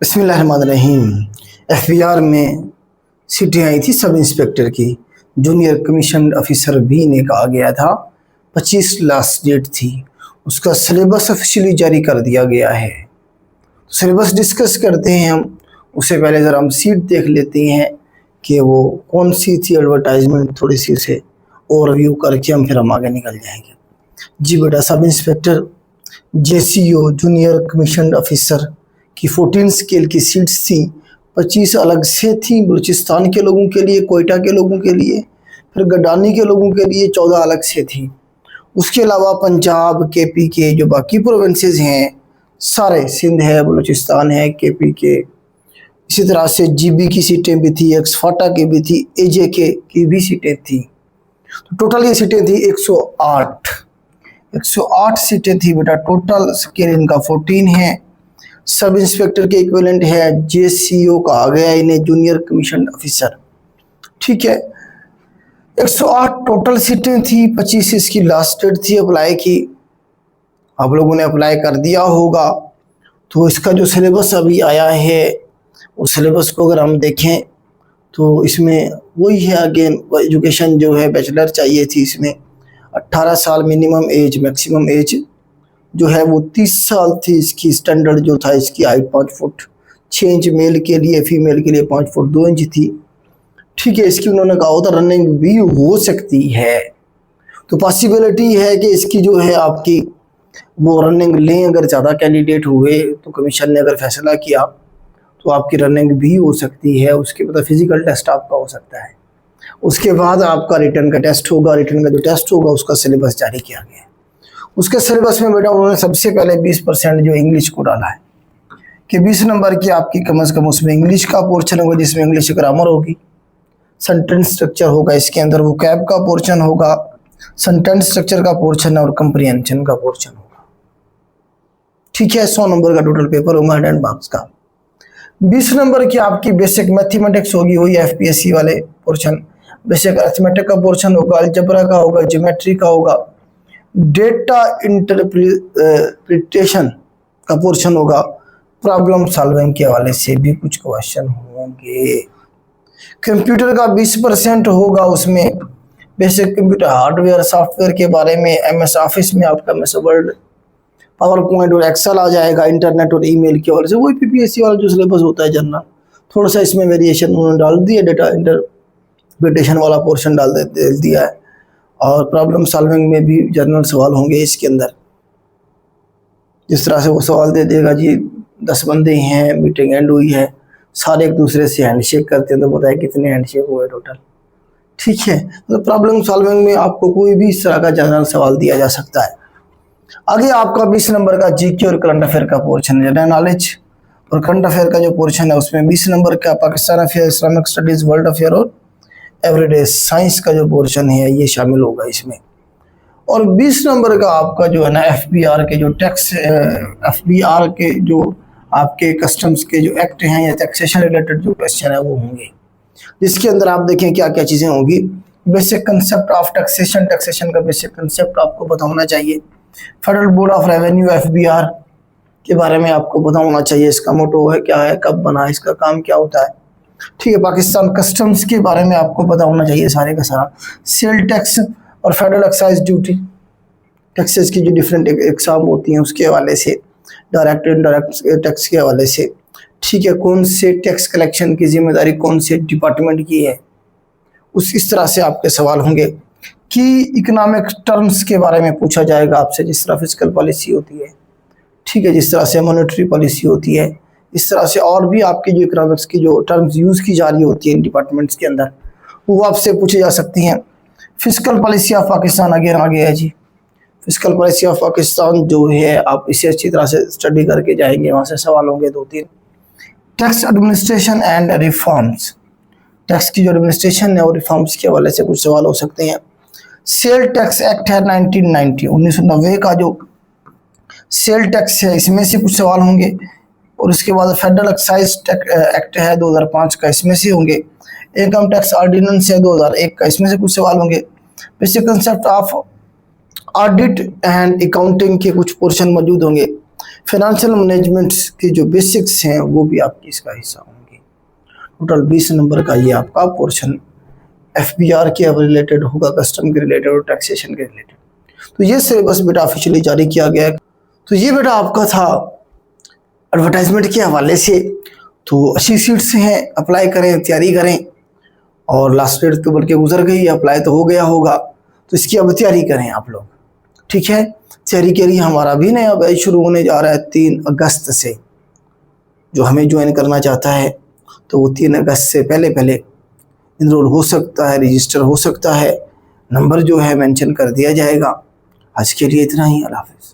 बिस्मिल्लाहिर्रहमानिर्रहीम। एफबीआर में सीटें आई थी सब इंस्पेक्टर की। जूनियर कमीशन ऑफिसर भी ने कहा गया था 25 लास्ट डेट थी। उसका सिलेबस ऑफिशियली जारी कर दिया गया है। सिलेबस डिस्कस करते हैं हम। उससे पहले ज़रा हम सीट देख लेते हैं कि वो कौन सी थी एडवर्टाइजमेंट, थोड़ी सी उसे ओवरव्यू करके हम आगे निकल जाएंगे। जी बेटा, sub inspector JCO junior commission officer की 14 स्केल की सीट्स थी। 25 अलग से थी बलूचिस्तान के लोगों के लिए, कोयटा के लोगों के लिए, फिर गडानी के लोगों के लिए 14 अलग से थी। उसके अलावा पंजाब, केपी के जो बाकी प्रोविंसेस हैं सारे, सिंध है, बलूचिस्तान है, केपी के, इसी तरह से जीबी की सीटें भी थी, एक्सफाटा की भी थी, एजेके की भी सीटें थी। तो टोटल ये सीटें थी 108 सीटें थी बेटा। टोटल स्केल इनका 14 है। सब इंस्पेक्टर के इक्विवेलेंट है, जेसीओ कहा गया इन्हें, जूनियर कमीशन ऑफिसर। ठीक है, 108 टोटल सीटें थी। 25 इसकी लास्ट डेट थी अप्लाई की। आप लोगों ने अप्लाई कर दिया होगा। तो इसका जो सिलेबस अभी आया है, उस सिलेबस को अगर हम देखें तो इसमें वही है, अगेन एजुकेशन जो है बैचलर चाहिए थी। इसमें 18 साल मिनिमम एज, मैक्सिमम एज जो है वो 30 साल थी। इसकी स्टैंडर्ड जो था, इसकी हाइट 5 फुट 6 इंच मेल के लिए, फीमेल के लिए 5 फुट 2 इंच थी। ठीक है, इसकी उन्होंने कहा होता रनिंग भी हो सकती है। तो पॉसिबिलिटी है कि इसकी जो है आपकी वो रनिंग लें। अगर ज़्यादा कैंडिडेट हुए तो कमीशन ने अगर फैसला किया तो आपकी रनिंग भी हो सकती है। उसके बाद फिजिकल टेस्ट आपका हो सकता है। उसके बाद आपका रिटर्न का टेस्ट होगा। रिटर्न का जो टेस्ट होगा उसका सिलेबस जारी किया गया है। उसके सिलेबस में बेटा उन्होंने सबसे पहले 20% जो इंग्लिश को डाला है कि 20 नंबर की आपकी कम से कम उसमें इंग्लिश का पोर्शन होगा, जिसमें इंग्लिश ग्रामर होगी, सेंटेंस स्ट्रक्चर होगा, इसके अंदर वो कैब का पोर्शन होगा, सेंटेंस स्ट्रक्चर का पोर्शन और कंप्रीहेंशन का पोर्शन होगा। ठीक है, 100 नंबर का टोटल पेपर होगा 100 मार्क्स का। 20 नंबर की आपकी बेसिक मैथमेटिक्स होगी, वही एफपीएससी वाले पोर्शन। बेसिक अरिथमेटिक का पोर्शन होगा, अलजेब्रा का होगा, ज्योमेट्री का होगा, डेटा इंटरप्रिटेशन का पोर्शन होगा, प्रॉब्लम सॉल्विंग के हवाले से भी कुछ क्वेश्चन होंगे। कंप्यूटर का 20% होगा, उसमें बेसिक कंप्यूटर हार्डवेयर सॉफ्टवेयर के बारे में, एमएस ऑफिस में आपका एमएस वर्ड, पावर पॉइंट और एक्सेल आ जाएगा, इंटरनेट और ईमेल के हवाले से वही पीपीएससी वाला जो सिलेबस होता है जनरल। थोड़ा सा इसमें वेरिएशन उन्होंने डाल दिया, डेटा इंटरप्रिटेशन वाला पोर्शन डाल दिया है। और प्रॉब्लम सॉल्विंग में भी जनरल सवाल होंगे इसके अंदर। जिस तरह से वो सवाल दे देगा, जी 10 बंदे हैं, मीटिंग एंड हुई है, सारे एक दूसरे से हैंडशेक करते हैं, तो बताए कितने हैंडशेक हुए टोटल। ठीक है, तो प्रॉब्लम सॉल्विंग में आपको कोई भी इस तरह का जनरल सवाल दिया जा सकता है। आगे आपका 20 नंबर का जीके और करंट अफेयर का पोर्शन है। जनरल नॉलेज और करंट अफेयर का जो पोर्शन है उसमें 20 नंबर का Pakistan affair, Islamic studies, world affair और एवरीडे साइंस का जो पोर्शन है ये शामिल होगा इसमें। और 20 नंबर का आपका जो है ना एफबीआर के जो टैक्स, एफबीआर के जो आपके कस्टम्स के जो एक्ट हैं या टैक्सेशन रिलेटेड जो क्वेश्चन है वो होंगे, जिसके अंदर आप देखें क्या क्या चीज़ें होंगी। Basic concept of taxation, taxation का बेसिक कंसेप्ट आपको पता होना चाहिए। Federal board of revenue FBR के बारे में आपको पता होना चाहिए, इसका मोटो है क्या है, कब बना है, इसका काम क्या होता है। ठीक है, पाकिस्तान कस्टम्स के बारे में आपको पता होना चाहिए सारे का सारा। सेल टैक्स और फेडरल एक्साइज ड्यूटी, टैक्सेस की जो डिफरेंट एग्जाम होती हैं उसके हवाले से, डायरेक्ट इनडायरेक्ट टैक्स के हवाले से। ठीक है, कौन से टैक्स कलेक्शन की जिम्मेदारी कौन से डिपार्टमेंट की है, इस तरह से आपके सवाल होंगे। कि इकोनॉमिक टर्म्स के बारे में पूछा जाएगा आपसे, जिस तरह फिस्कल पॉलिसी होती है, ठीक है, जिस तरह से मॉनेटरी पॉलिसी होती है, इस तरह से और भी आपकी जो इकोनॉमिक्स की जो टर्म्स यूज़ की जा रही होती है इन डिपार्टमेंट्स के अंदर, वो आपसे पूछी जा सकती हैं। फिस्कल पॉलिसी ऑफ पाकिस्तान आगे है जी। फिस्कल पॉलिसी ऑफ पाकिस्तान जो है आप इसे अच्छी तरह से स्टडी करके जाएंगे, वहाँ से सवाल होंगे 2-3। Tax administration and reforms, tax की जो एडमिनिस्ट्रेशन है और रिफॉर्म्स के हवाले से कुछ सवाल हो सकते हैं। सेल टैक्स एक्ट है 1990 का जो सेल टैक्स है, इसमें से कुछ सवाल होंगे। और उसके बाद फेडरल एक्साइज एक्ट है 2005 का, इसमें से होंगे। इनकम टैक्स ऑर्डिनेंस है 2001 का, इसमें से कुछ सवाल होंगे। Basic concept of audit and accounting के कुछ पोर्शन मौजूद होंगे। फाइनेंशियल मैनेजमेंट के जो बेसिक्स हैं वो भी आपकी इसका हिस्सा होंगे। टोटल 20 नंबर का ये आपका पोर्शन FBR के रिलेटेड होगा, कस्टम के रिलेटेड और टैक्सेशन के रिलेटेड। तो ये सिलेबस बेटा ऑफिशियली जारी किया गया है। तो ये बेटा आपका था एडवर्टाइजमेंट के हवाले से। तो अच्छी सीट्स हैं, अप्लाई करें, तैयारी करें। और लास्ट डेट तो बल्कि गुजर गई, अप्लाई तो हो गया होगा, तो इसकी अब तैयारी करें आप लोग, ठीक है। तैयारी के लिए हमारा भी नया बैच शुरू होने जा रहा है 3 अगस्त से। जो हमें ज्वाइन करना चाहता है तो वो 3 अगस्त से पहले इनरोल हो सकता है, रजिस्टर हो सकता है। नंबर जो है मेंशन कर दिया जाएगा। आज के लिए इतना ही। अल्लाह हाफ़िज़।